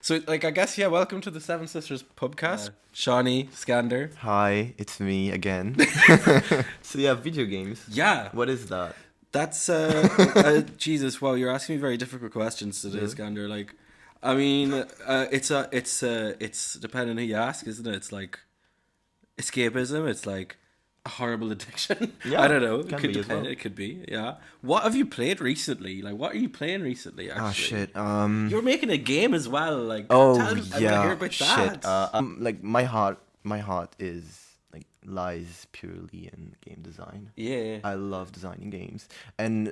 So, like, I guess, yeah, welcome to the Seven Sisters Pubcast. Seánie, Skander. Hi, it's me again. So yeah, video games. Yeah, What is that? that's, Jesus, wow, you're asking me very difficult questions today, Yeah. Skander. Like, I mean, it's depending who you ask, isn't it? It's like escapism, it's like a horrible addiction. Yeah, I don't know, it can could be as depend, well. it could be, yeah. What have you played recently? Like, what are you playing recently, Ah actually? shit. You're making a game as well, like, Oh tell, I want to hear yeah. about Shit. that. Like my heart is like lies purely in game design. Yeah. I love designing games, and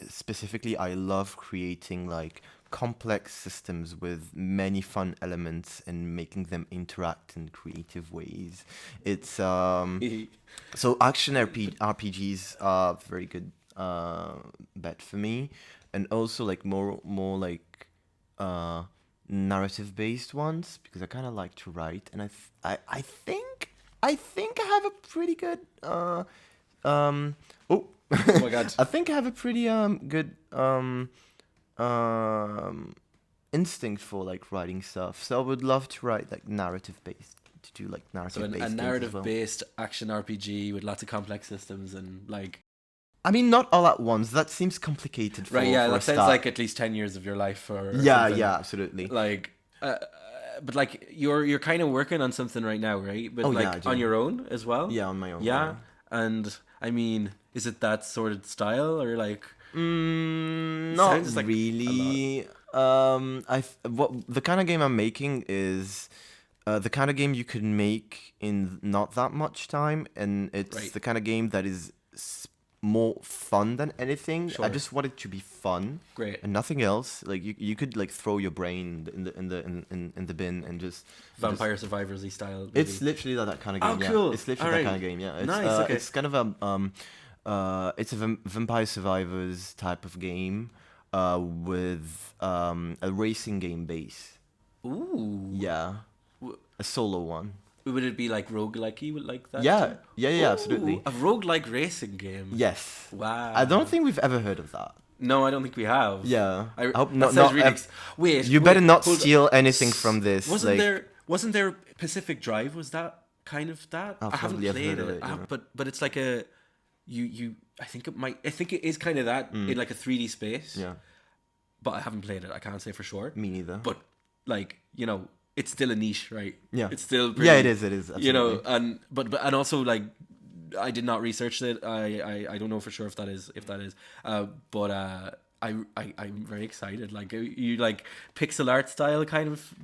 specifically, I love creating like complex systems with many fun elements and making them interact in creative ways. It's So action RPGs are very good bet for me, and also like more like uh narrative based ones because I kind of like to write, and I think I have a pretty good um oh Oh my god. I think I have a pretty good um instinct for like writing stuff. So I would love to write like narrative based to do like So narrative based a games as narrative well. based action RPG with lots of complex systems and like I mean, not all at once. That seems complicated right, yeah, for a that sounds start. like at least 10 years of your life or Yeah, something. yeah, absolutely. Like, but like you're kind of working on something right now, right? But Oh, like yeah, I do. on your own as well. Yeah, on my own. Yeah, and I mean, is it that sort of style or like? Not Sounds like a really. What the kind of game I'm making is the kind of game you could make in not that much time, and it's Right. the kind of game that is more fun than anything. Sure. I just want it to be fun Great. and nothing else. Like you could like throw your brain in the bin and just Vampire Survivors-y style. Maybe. It's literally that kind of game. Oh, Yeah. cool. It's literally Alright. that kind of game. Yeah. It's, Nice, okay. It's kind of it's a Vampire Survivors type of game, with a racing game base. Ooh. Yeah, W- a solo one. Would it be like roguelike-y with like that? Yeah, too? yeah, absolutely. Ooh, a roguelike racing game. Yes. Wow. I don't think we've ever heard of that. No, I don't think we have. Yeah. I hope that not. sounds not really ev- wait. You better not hold on. steal anything from this. Wasn't there Pacific Drive? Was that kind of that? I've I haven't probably ever played heard of it. it, yeah. But it's like a you. I think it is kind of that in like a 3D space. Yeah. But I haven't played it. I can't say for sure. Me neither. But like it's still a niche, right? Yeah. It's still pretty, Yeah, it is. It is. Absolutely. and and also like I did not research it. I don't know for sure if that is but I'm very excited. Like you like pixel art style kind of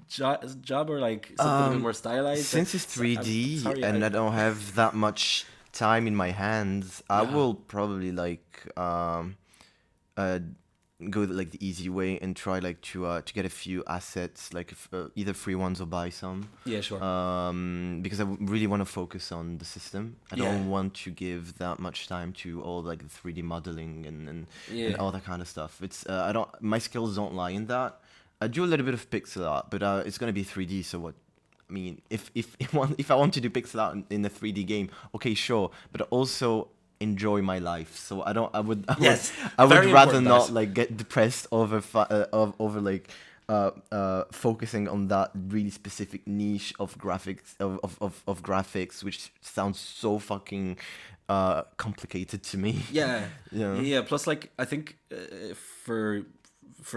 job or like something a bit more stylized. Since it's 3D sorry, and I don't have that much time in my hands, I Yeah. will probably like go like the easy way and try like to get a few assets, like either free ones or buy some. Yeah, sure. Because I really want to focus on the system. I Yeah. don't want to give that much time to all like the 3D modeling and Yeah. all that kind of stuff. It's I don't my skills don't lie in that. I do a little bit of pixel art, but it's gonna be 3D. So what? I mean, if I want to do pixel art in a 3D game, okay, sure, but also enjoy my life. So I would Yes, I would very rather important, not that. like get depressed over like focusing on that really specific niche of graphics of graphics, which sounds so fucking complicated to me. Yeah, Yeah. yeah. Plus, like, I think for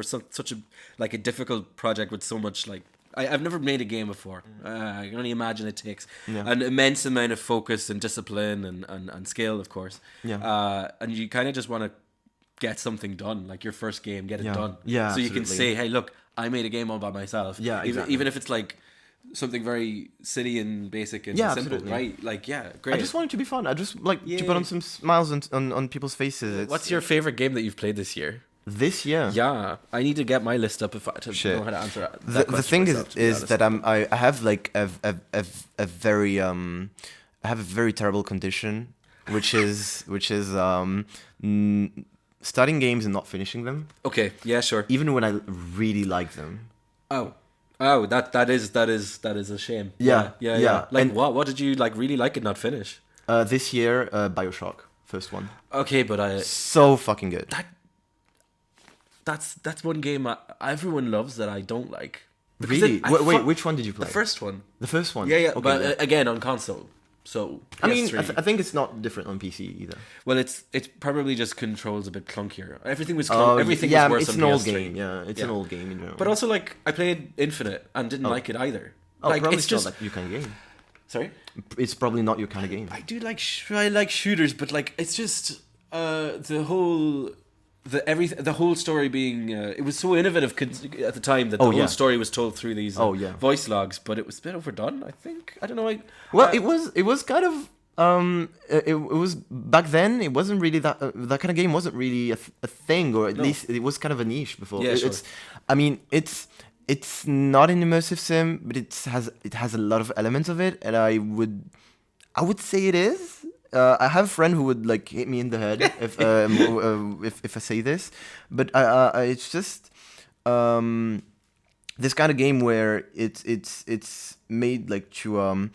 such a like a difficult project with so much like I've never made a game before. I can only imagine it takes Yeah. an immense amount of focus and discipline and skill, of course. Yeah. And you kind of just want to get something done, like your first game, get it Yeah. done. Yeah, So you can absolutely. say, hey, look, I made a game all by myself. Yeah, Even, exactly. even if it's like something very silly and basic and Yeah, simple, absolutely. right? Like, yeah, great. I just want it to be fun. I just like to Yeah. put on some smiles on people's faces. What's your favorite game that you've played this year? this year? Yeah, I need to get my list up if I to Shit. know how to answer that. The question thing myself, to be is honest. that I have like a very I have a very terrible condition, which is starting games and not finishing them, Okay, yeah, sure. even when I really like them. Oh, that is a shame. Yeah, yeah. yeah. Like And- what did you like really like and not finish? This year, BioShock, first one, Okay, but so fucking good. that's one game everyone loves that I don't like. Because Really? Wait, fu- which one did you play? The first one. The first one. Yeah, Okay, but yeah. again on console. So I mean, PS3. I think it's not different on PC either. Well, it's probably just controls a bit clunkier. Everything was Oh, everything yeah, was worse it's on an old PS3. game. Yeah, it's an Yeah. old game in general. But also, like, I played Infinite and didn't like it either. oh, Like, probably it's it's just not like your kind of game. sorry. It's probably not your kind of game. I do like I like shooters, but like it's just the whole story being it was so innovative at the time that the whole story was told through these voice logs, but it was a bit overdone. I think I don't know. Well, it was kind of it was back then. It wasn't really that that kind of game wasn't really a thing, or at least it was kind of a niche before. Yeah, sure. It's, I mean, it's not an immersive sim, but it has a lot of elements of it, and I would say it is. I have a friend who would like hit me in the head if I say this, but it's just this kind of game where it's made like to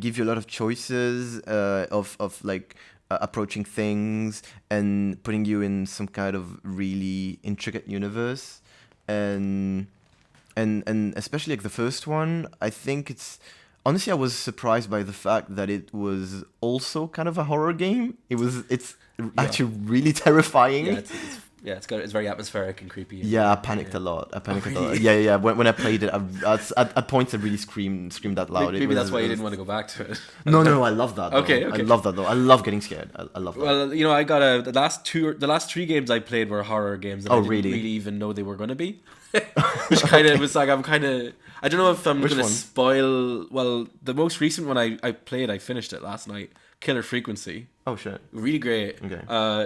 give you a lot of choices of like approaching things and putting you in some kind of really intricate universe, and especially like the first one, I think it's honestly I was surprised by the fact that it was also kind of a horror game. It's actually really terrifying. Yeah, it's very atmospheric and creepy. Yeah, I panicked a lot. A lot. Yeah. When I played it, at points I really screamed that loud. Maybe that's why you didn't want to go back to it. No, I love that. Though. Okay. I love that though. I love getting scared. I love that. Well, you know, I got the last three games I played were horror games that I didn't really even know they were going to be. Which kind of was like I don't know if I'm going to spoil. Well, the most recent one I played, I finished it last night. Killer Frequency. Oh shit. Really great. Okay.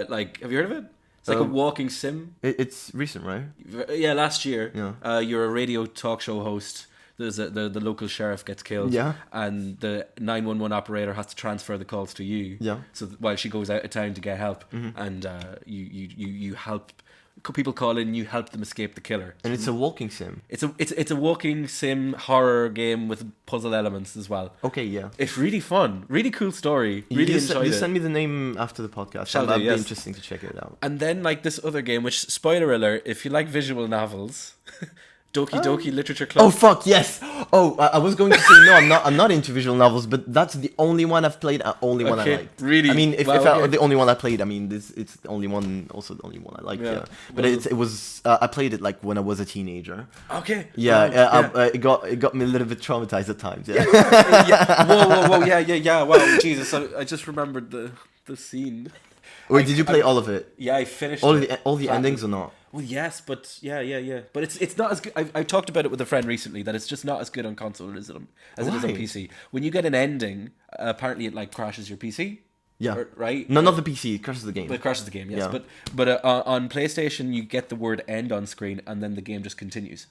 Like, have you heard of it? It's like a walking sim. It's recent, right? Yeah, last year. Yeah. You're a radio talk show host. There's the local sheriff gets killed. Yeah. And the 911 operator has to transfer the calls to you. Yeah. So while she goes out of town to get help, and you help. People call in, you help them escape the killer. And it's a walking sim. It's a walking sim horror game with puzzle elements as well. Okay, yeah. It's really fun, really cool story. Really enjoyed it. You send me the name after the podcast. That'd be interesting to check it out. And then like this other game, which spoiler alert, if you like visual novels, Doki Doki Literature Club. Oh fuck yes! Oh, I was going to say no. I'm not into visual novels, but that's the only one I've played. Only one I liked. Really? I mean, if the only one I played, I mean, it's the only one. Also, the only one I liked. Yeah. But it was. I played it like when I was a teenager. Okay. Yeah. It got me a little bit traumatized at times. Yeah. Whoa. Yeah. Wow. Jesus. I just remembered the scene. Wait, did you play all of it? Yeah, I finished all the endings or not? Well, yes, but yeah. But it's not as good. I talked about it with a friend recently that it's just not as good on console as it is on PC. When you get an ending, apparently it like crashes your PC. Yeah. Right. No, not the PC. It crashes the game. But it crashes the game. Yes. Yeah. But on PlayStation you get the word "end" on screen, and then the game just continues,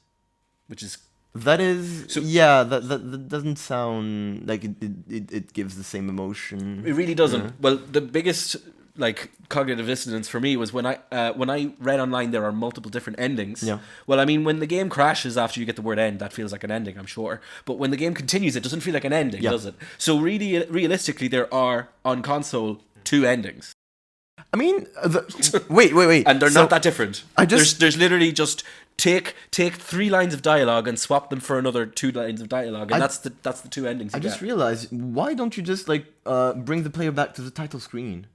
which is. That is that doesn't sound like it gives the same emotion. It really doesn't. Yeah. Well, the biggest like cognitive dissonance for me was when I read online there are multiple different endings. Yeah. Well, I mean, when the game crashes after you get the word "end," that feels like an ending, I'm sure. But when the game continues, it doesn't feel like an ending, does it? So really, realistically, there are on console 2 endings. I mean, wait, and they're not that different. There's literally just take 3 lines of dialogue and swap them for another 2 lines of dialogue, and that's the 2 endings. I just realized, why don't you just like bring the player back to the title screen?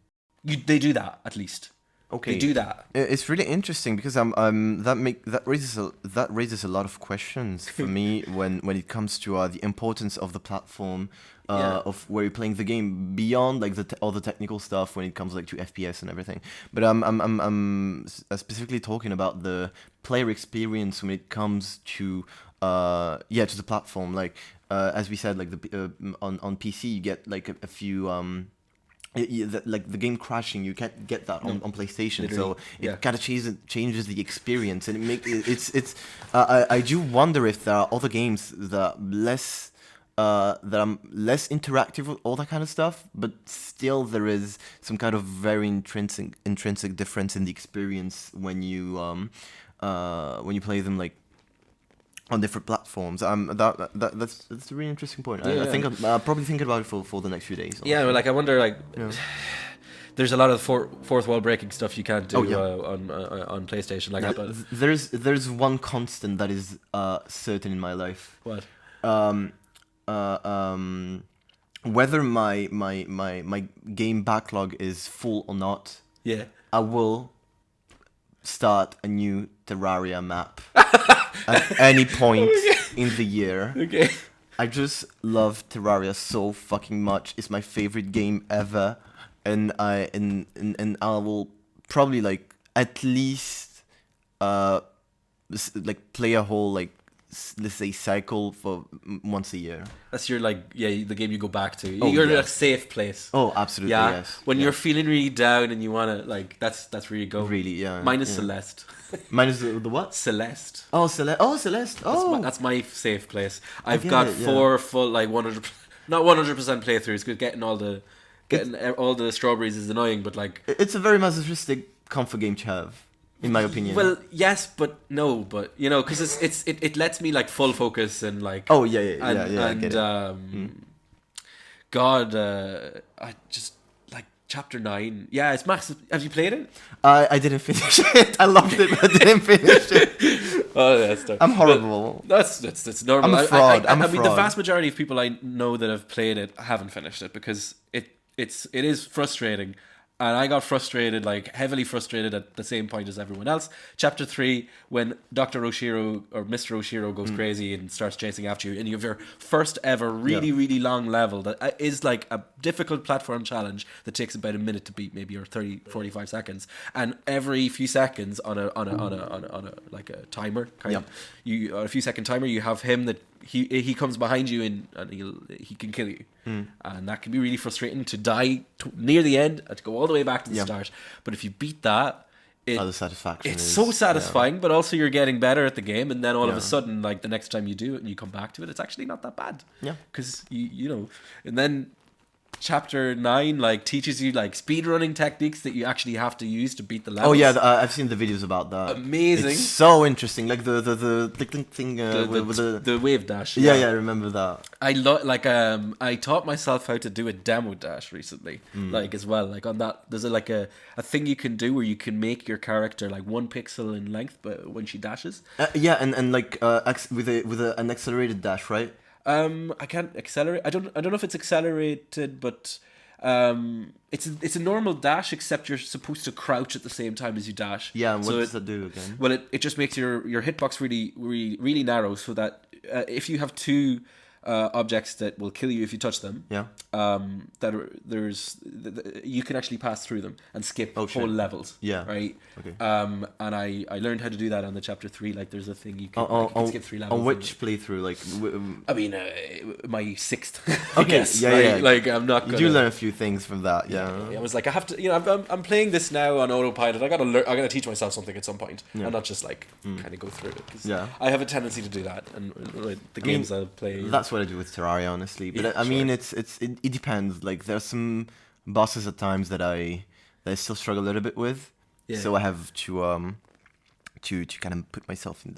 They do that at least. Okay, they do that. It's really interesting because that raises a lot of questions for me when it comes to the importance of the platform of where you're playing the game beyond like all the technical stuff when it comes like to FPS and everything. But I'm specifically talking about the player experience when it comes to to the platform. Like as we said, like on PC you get like a few. Like the game crashing, you can't get that on PlayStation. Literally. So it kind of changes the experience, and I do wonder if there are other games that are less interactive with all that kind of stuff, but still there is some kind of very intrinsic difference in the experience when you play them like on different platforms. That's a really interesting point. I think I'll probably think about it for the next few days. Yeah, like I wonder, like there's a lot of fourth wall breaking stuff you can't do Oh, yeah. on PlayStation like that. But There's one constant that is certain in my life. what? Um, whether my game backlog is full or not, Yeah. I will start a new Terraria map at any point in the year. Okay. I just love Terraria so fucking much. It's my favorite game ever, and I will probably like at least like play a whole like let's say cycle for once a year. That's your the game you go back to. Oh, You're in yeah. a safe place. Oh, absolutely, Yeah. yes. When Yeah. you're feeling really down and you wanna that's where you go. Really, yeah. Mine is yeah. Celeste. Minus the what? Celeste. Oh, Celeste. Oh, Celeste. Oh, That's my safe place. I've get got it, yeah. 4 full like 100 not 100% playthroughs because getting all the strawberries is annoying, but like it's a very masochistic comfort game to have, in my opinion. well, yes, but no, but you know, because it lets me like full focus and like oh yeah, I get it. God, I just like chapter 9. Yeah, it's massive. Have you played it? I didn't finish it. I loved it, but I didn't finish it. Oh, that's tough. I'm horrible. That's normal. I'm a fraud. I I'm a mean, the fraud. vast majority of people I know that have played it haven't finished it because it is frustrating, and I got frustrated, like heavily frustrated at the same point as everyone else. Chapter 3, when Dr. Oshiro or Mr. Oshiro goes crazy and starts chasing after you, and you have your first ever really long level that is like a difficult platform challenge that takes about a minute to beat, maybe, or 30-45 seconds, and every few seconds on a like a timer kind of, you on a few second timer, you have him that he comes behind you and he can kill you, and that can be really frustrating to die near the end and to go all the way back to the start. But if you beat that, The satisfaction. it's is, so satisfying, but also you're getting better at the game, and then all of Yeah. a sudden, like the next time you do it and you come back to it, it's actually not that bad. Yeah. Because you know, and then chapter 9 like teaches you like speed running techniques that you actually have to use to beat the levels. Oh yeah, I've seen the videos about that. Amazing. It's so interesting, like the thing with the wave dash. yeah, I remember that. I I taught myself how to do a demo dash recently, like as well. Like on that, there's a thing you can do where you can make your character like 1 pixel in length, but when she dashes. Yeah, and like with an accelerated dash, right? I can't accelerate. I don't know if it's accelerated, but it's a normal dash, except you're supposed to crouch at the same time as you dash. Yeah, and what So does that do again? Well, it just makes your hitbox really narrow, so that if you have 2 objects that will kill you if you touch them, Yeah. you can actually pass through them and skip Oh, whole shit. levels. Yeah. Right. Okay. And I learned how to do that on the chapter 3. Like there's a thing you can skip 3 levels. On which playthrough? Like, I mean, my 6th. Okay, Yes. yeah. Like I'm not. you Gonna, do learn a few things from that. Yeah. I was like, I have to. You know, I'm playing this now on autopilot. I gotta teach myself something at some point, and not just like kind of go through it. 'Cause Yeah. I have a tendency to do that, and the games I play. That's what I do with Terraria, honestly. But Yeah, I mean, sure. it depends. Like, there's some bosses at times that I still struggle a little bit with. Yeah. So I have to kind of put myself in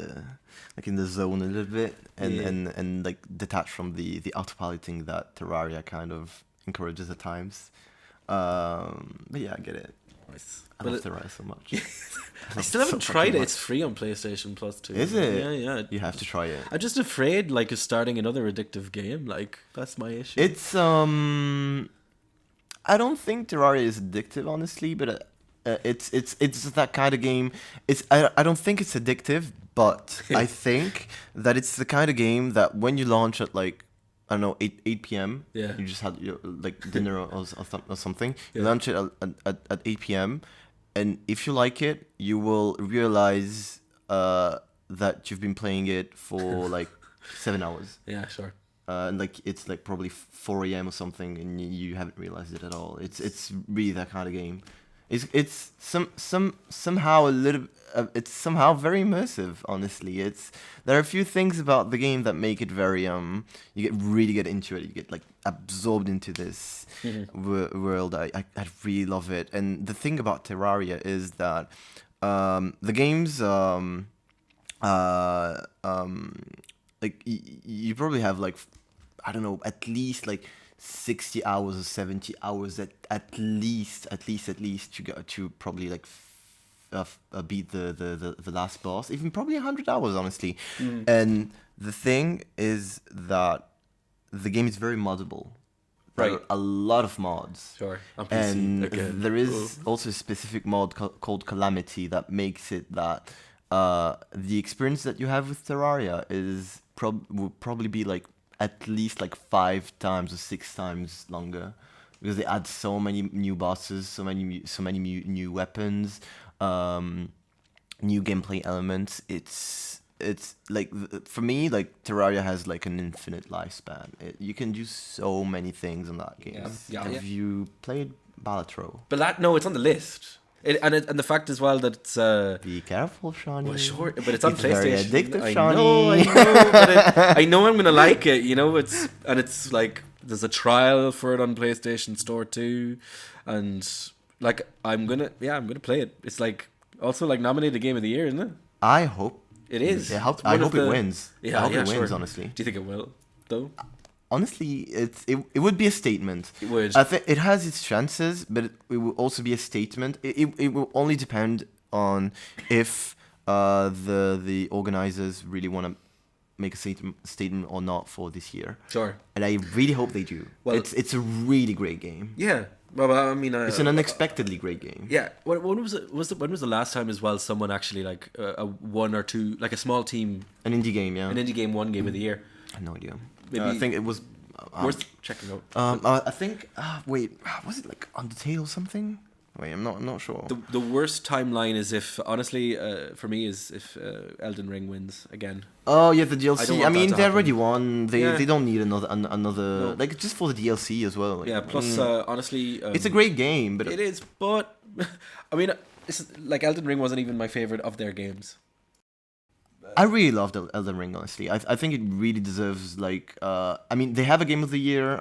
the zone a little bit and like detach from the autopiloting that Terraria kind of encourages at times. But yeah, I get it. Nice. I love Terraria so much. I still haven't tried it. It's free on PlayStation Plus too. Is it? Yeah. You have to try it. I'm just afraid, like, of starting another addictive game. Like, that's my issue. It's I don't think Terraria is addictive, honestly, but it's that kind of game. I don't think it's addictive, but I think that it's the kind of game that when you launch at like, I don't know, 8 p.m. Yeah. You just had your like dinner or something. You Yeah. launch it at 8 p.m. and if you like it, you will realize that you've been playing it for like 7 hours. Yeah, sure. And like it's like probably 4 a.m. or something, and you haven't realized it at all. It's really that kind of game. It's somehow a little. It's somehow very immersive. Honestly, there are a few things about the game that make it very You really get into it. You get like absorbed into this world. I really love it. And the thing about Terraria is that the games like you probably have like, I don't know, at least like 60 hours or 70 hours at least to go to probably like beat the last boss, even probably 100 hours, honestly. And the thing is that the game is very moddable. There Right. are a lot of mods. Sure. On PC, And like, there is also a specific mod called Calamity that makes it that the experience that you have with Terraria is will probably be like at least like 5 times or 6 times longer, because they add so many new bosses, so many new weapons, new gameplay elements. It's like for me, like Terraria has like an infinite lifespan. You can do so many things in that game. Yeah. Have you played Balatro? But no, it's on the list. And the fact as well that it's Be careful, Shawnee. well, sure, but it's on It's PlayStation. very addictive, I Shawnee. know, but I know I'm gonna like it. You know, it's like there's a trial for it on PlayStation Store too, and like I'm gonna play it. It's like also like nominated Game of the Year, isn't it? I hope It is. I It's hope one of it the- wins. Yeah, I hope yeah, it wins. sure. Honestly, Do you think it will though? honestly, it would be a statement. It would. I think it has its chances, but it will also be a statement. It will only depend on if the organizers really want to make a statement or not for this year. Sure. And I really hope they do. Well- It's a really great game. Yeah. Well, I mean, It's an unexpectedly great game. yeah. When was it? When was the last time as well? Someone actually like a one or two, like a small team, An indie game, yeah. an indie game won Game of the Year. I have no idea. Maybe- I think it was. Worth checking out. I think. Wait, was it like Undertale or something? Wait, I'm not sure. The worst timeline is if honestly for me is if Elden Ring wins again. Oh yeah, the I don't DLC. want I mean, that to they happen. already won. Yeah. They don't need another No. like just for the DLC as well. Like, Yeah. Plus, honestly, it's a great game, but It is, but I mean, it's like Elden Ring wasn't even my favorite of their games. I really loved Elden Ring. Honestly, I think it really deserves like. I mean, they have a Game of the Year.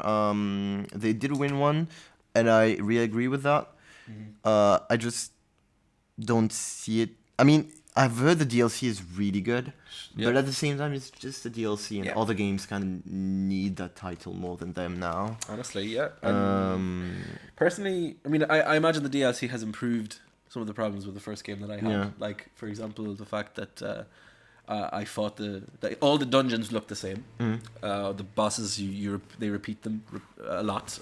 They did win one, and I really agree with that. I just don't see it. I mean, I've heard the DLC is really good, Yeah. but at the same time, it's just a DLC, and Yeah. other games kind of need that title more than them now. Honestly, yeah. Personally, I mean, I imagine the DLC has improved some of the problems with the first game that I had. Yeah. Like, for example, the fact that I fought all the dungeons look the same. The bosses, they repeat them a lot.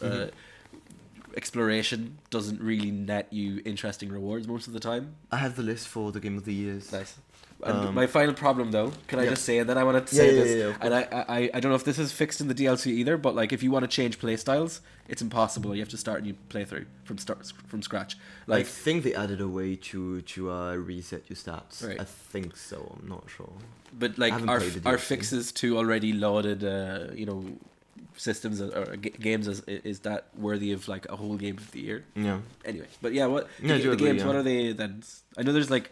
Exploration doesn't really net you interesting rewards most of the time. I have the list for the Game of the Years. Nice. And my final problem, though, can I Yeah. just say, and then I wanted to say Yeah, this, of and I don't know if this is fixed in the DLC either, but like if you want to change playstyles, it's impossible. You have to start a new playthrough from scratch. I Like, think they added a way to reset your stats. Right. I think so. I'm not sure. but like I haven't our played the our DLC. fixes to already lauded, systems or games is that worthy of like a whole Game of the Year? Yeah. Anyway, but yeah, what Yeah, I the do agree, games? yeah. What are they then? I know there's like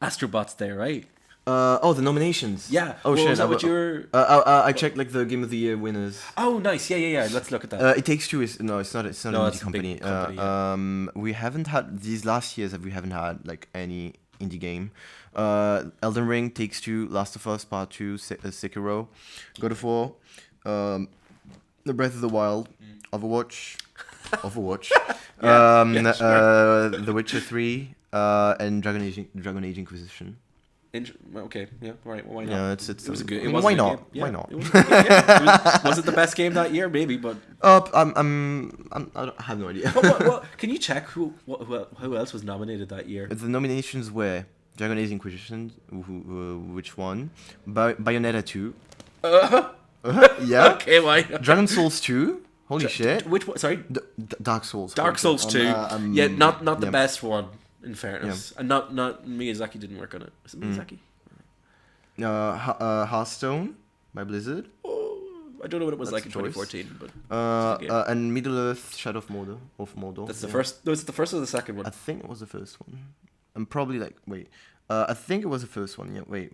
Astrobots there, right? The nominations. Yeah. Oh Well, shit. was that what you're? I checked like the Game of the Year winners. Oh, nice. Yeah. Let's look at that. It Takes Two is no, it's not. It's not No, an it's indie a big company. company, We haven't had these last years. We haven't had like any indie game. Elden Ring, Takes Two, Last of Us Part 2, Sekiro, God of War, The Breath of the Wild, Overwatch, Yeah, sure. The Witcher 3, and Dragon Age Inquisition. Okay, yeah, right. Well, why not? Yeah, it's It was a good. I It mean, was why a good not? game. Yeah, Why not? It was, a good game. Was it the best game that year? Maybe, but I have no idea. what, can you check who else was nominated that year? The nominations were Dragon Age Inquisition, which won, Bayonetta 2. Yeah. Okay, why? Not? Dragon Souls 2. Holy shit. Which one? Sorry, Dark Souls. Dark Souls 2. Yeah, not the yeah. best one. In fairness, and not Miyazaki didn't work on it. Is it Miyazaki? Hearthstone by Blizzard. Oh, I don't know what it was That's like in a choice. 2014, but it's a good game. And Middle Earth: Shadow of Mordor. That's the yeah. first. No, it's the first or the second one. I think it was the first one. I'm probably like wait. I think it was the first one. Yeah. Wait.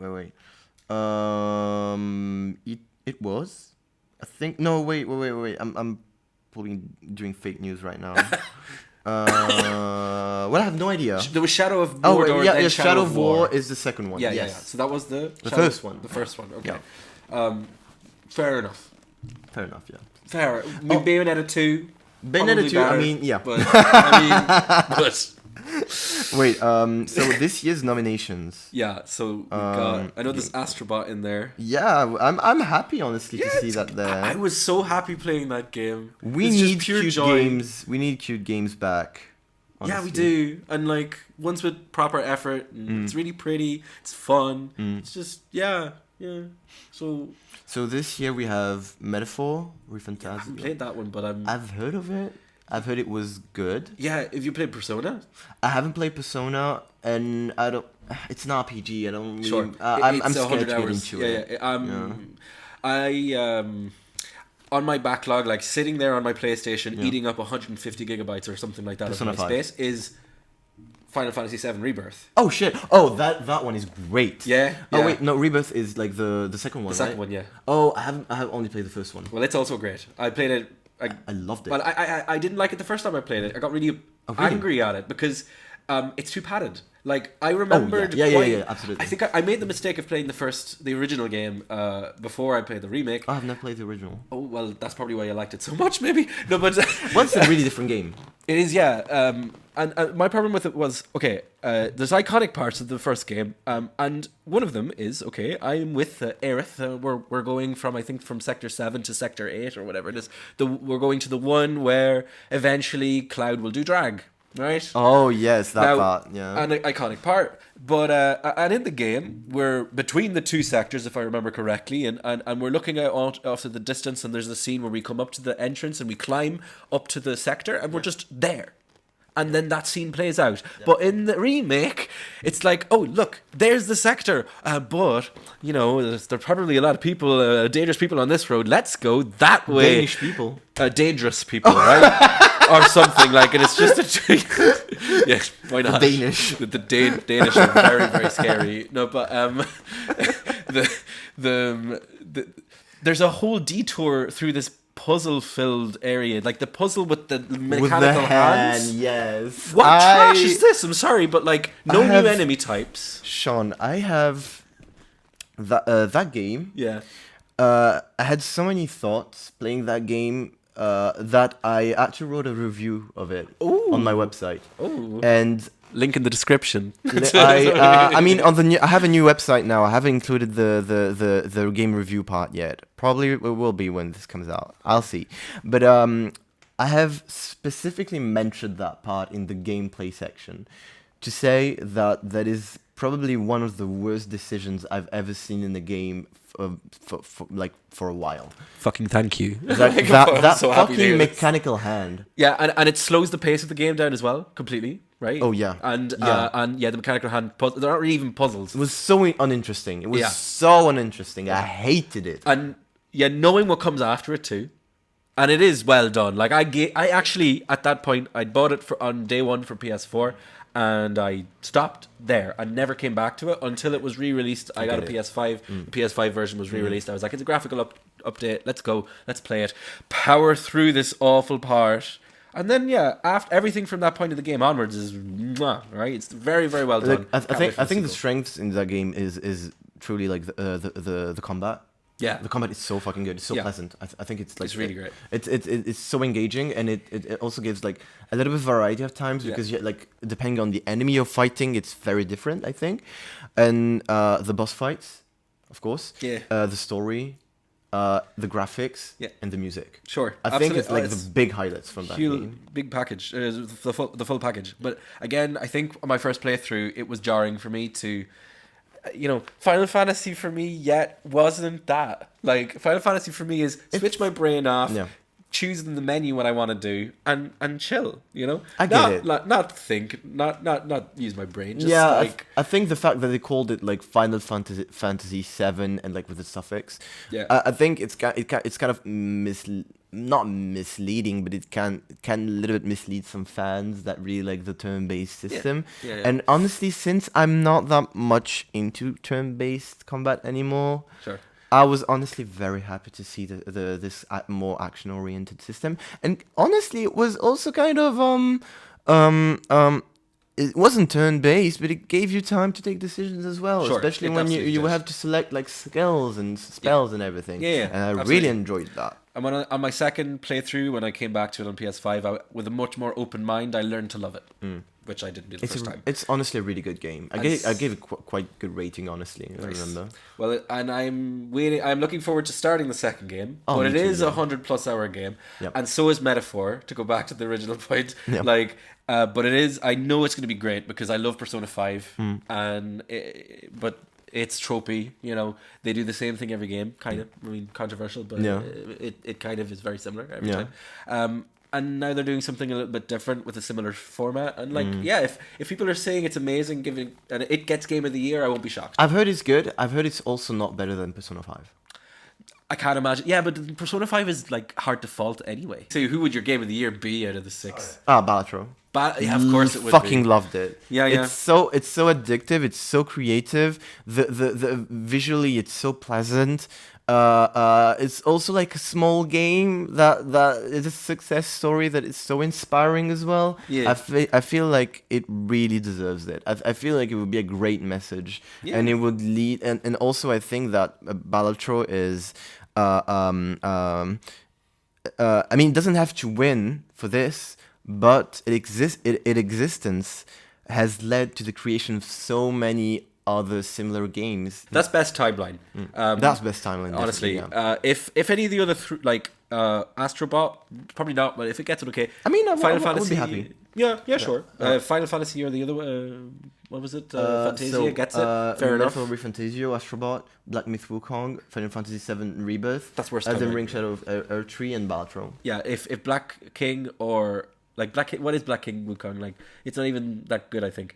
It was. I think no. Wait. I'm probably doing fake news right now. Well, I have no idea. There was Shadow of Mordor. Oh wait, yeah, then Shadow of War is the second one. Yeah, yes. yeah. So that was the first one. The first one. Okay. Yeah. Fair enough. Fair enough. Yeah. Fair. Bayonetta 2. Bayonetta probably 2, I better, mean, yeah. But, but Wait, so this year's nominations. yeah, so we got. I know there's Astrobot in there. Yeah, I'm happy honestly to see that there. I was so happy playing that game. We It's need just pure cute joy. games. We need cute games back. Yeah, we honestly. do. And like once with proper effort, and it's really pretty. It's fun. It's just yeah. So this year we have Metaphor, I haven't Refantasia. played that one, but I've heard of it. I've heard it was good. yeah. If you played Persona, I haven't played Persona, and I don't. It's an RPG. I don't. Really, sure. I'm It's scared 100 to get hours. into it. Yeah. I on my backlog, like sitting there on my PlayStation, eating up 150 gigabytes or something like that Persona of my 5. space is Final Fantasy VII Rebirth. Oh shit! Oh, that one is great. Yeah. Oh yeah. wait, no, Rebirth is like the second one. The second right? one, yeah. Oh, I have only played the first one. Well, it's also great. I played it. I loved it. Well, I didn't like it the first time I played it. I got really really? angry at it because it's too padded. Like I remembered. Yeah, absolutely. I think I made the mistake of playing the original game before I played the remake. I have never played the original. Oh well, that's probably why I liked it so much. Maybe no, but Well, it's a really different game. it is, yeah. And my problem with it was okay. There's iconic parts of the first game, and one of them is okay. I'm with Aerith. We're going from Sector 7 to Sector 8 or whatever it is. We're going to the one where eventually Cloud will do drag, right? Oh yes, that Now, part. Yeah. An iconic part. But and in the game, we're between the two sectors, if I remember correctly, and we're looking out off to the distance, and there's a scene where we come up to the entrance and we climb up to the sector, and we're just there. And then that scene plays out. Yeah. But in the remake, it's like, oh, look, there's the sector. But, you know, there's probably a lot of people, dangerous people on this road. Let's go that way. Danish people. Dangerous people, right? Or something like it. It's just a... yeah, why not? The Danish. The Danish are very, very scary. No, but there's a whole detour through this puzzle-filled area, like the puzzle with the mechanical hands. Yes. What trash is this? I'm sorry, but like no new enemy types. Sean, I have that game. Yeah. I had so many thoughts playing that game that I actually wrote a review of it on my website. Oh. And link in the description. I mean, I have a new website now. I haven't included the game review part yet. Probably it will be when this comes out. I'll see. But I have specifically mentioned that part in the gameplay section to say that is probably one of the worst decisions I've ever seen in a game for a while. Fucking thank you. That so fucking mechanical hand. Yeah, and it slows the pace of the game down as well, completely, right? Oh yeah. And the mechanical hand, they're not really even puzzles. It was so uninteresting. It was so uninteresting. I hated it. And yeah, knowing what comes after it too. And it is well done. Like I actually at that point I bought it on day one for PS4. And I stopped there and never came back to it until it was re-released. I got a PS5. The PS5 version was re-released. I was like, it's a graphical update. Let's go. Let's play it. Power through this awful part. And then, after everything from that point of the game onwards is right. It's very, very well done. I think the strengths in that game is truly like the combat. Yeah, the combat is so fucking good. It's so pleasant. I think it's like it's really great. It's so engaging, and it also gives like a little bit of variety of times because like depending on the enemy you're fighting, it's very different. I think, and the boss fights, of course. Yeah. The story, the graphics, and the music. Sure. I think it's like the big highlights from that game. Big package, the full package. But again, I think on my first playthrough, it was jarring for me to. Final Fantasy for me yet wasn't that. Like, Final Fantasy for me is switch my brain off, choose in the menu what I want to do, and chill, I get it. Not think, not use my brain. Just I think the fact that they called it, like, Final Fantasy 7 and, like, with the suffix, I think it's kind of not misleading, but it can a little bit mislead some fans that really like the turn-based system. Yeah. And honestly, since I'm not that much into turn-based combat anymore, I was honestly very happy to see this more action-oriented system. And honestly, it was also kind of it wasn't turn-based, but it gave you time to take decisions as well, especially when you have to select like skills and spells and everything. Yeah, and I really enjoyed that. And on my second playthrough, when I came back to it on PS5, with a much more open mind, I learned to love it, which I didn't do the first time. It's honestly a really good game. I gave it quite good rating, honestly. I remember. Well, and I'm looking forward to starting the second game, Oh, but me it too, is yeah. a 100+ hour game, Yep. and so is Metaphor. To go back to the original point, Yep. like, but it is. I know it's going to be great because I love Persona 5, but it's tropey. You know, they do the same thing every game, kind of. I mean, controversial, but Yeah. it kind of is very similar every Yeah. time. And now they're doing something a little bit different with a similar format. And like, yeah, if people are saying it's amazing, and it gets Game of the Year, I won't be shocked. I've heard it's good. I've heard it's also not better than Persona 5. I can't imagine. Yeah, but Persona 5 is like hard default anyway. So who would your Game of the Year be out of the 6? Balatro. But yeah, of course it would Fucking be. loved it. Yeah, yeah. It's so addictive. It's so creative. The visually, it's so pleasant. It's also like a small game that is a success story that is so inspiring as well. Yeah. I feel like it really deserves it. I feel like it would be a great message, and it would lead. And also I think that Balatro is. I mean, it doesn't have to win for this, but its existence has led to the creation of so many other similar games. That's best timeline. That's best timeline. Honestly, yeah. If any of the other Astrobot, probably not. But if it gets it, okay. I mean, I Final would be Fantasy. happy. Yeah, sure. Final Fantasy or the other. What was it? Fantasia gets it. Fair enough. Metal Fantasio, Astrobot, Black Myth Wukong, Final Fantasy VII Rebirth. That's worse. Elden timeline. Ring Shadow of Erdtree and Balatro. Yeah, if Black King or like Black King, what is Black King Wukong like? It's not even that good, I think.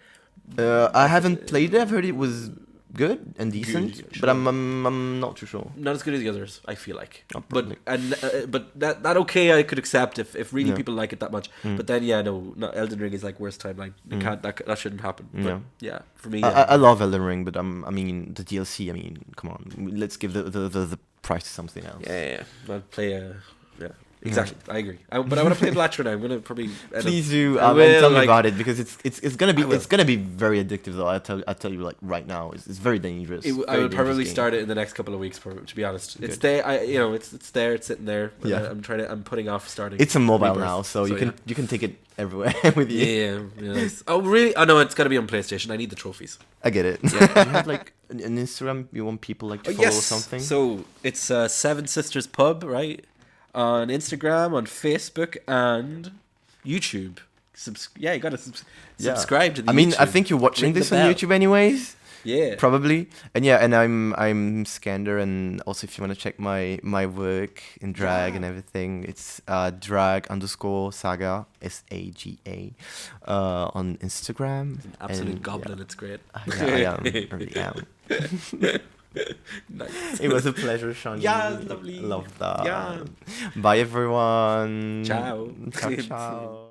I haven't played it. I've heard it was good and decent, Good, but I'm not too sure. Not as good as the others, I feel like. Oh, but probably. but that okay, I could accept if really Yeah. people like it that much. But then no, Elden Ring is like worst timeline. It can't that shouldn't happen. But yeah, for me, I love Elden Ring, but I mean the DLC. I mean, come on, let's give the price to something else. yeah. I'll play exactly. I agree. But I want to play Blatcher now. I'm gonna probably Please do. I And will, tell me like- about it because it's gonna be I will. it's gonna be very addictive though. I tell you like right now, it's very dangerous. I Very will dangerous probably game. start it in the next couple of weeks. To be honest, it's Good. there. It's there. It's sitting there. Yeah. I'm putting off starting. It's a mobile Rebirth. now, so you yeah. can take it everywhere with you. Yeah. Nice. Oh really? Oh no, it's gotta be on PlayStation. I need the trophies. I get it. you have like an Instagram you want people like to follow or something. So it's Seven Sisters Pub, right? On Instagram, on Facebook, and YouTube. You gotta subscribe to the I mean, I YouTube. think you're watching Ring the this on bell. YouTube anyways. Yeah. Probably. And and I'm Skander, and also if you want to check my work in drag and everything, it's drag_saga SAGA on Instagram. Absolute And, goblin. It's great. Yeah, I am. I really am. Nice. It was a pleasure, Sean. Yeah, lovely. Love that. Yeah. Bye, everyone. Ciao. Ciao, ciao.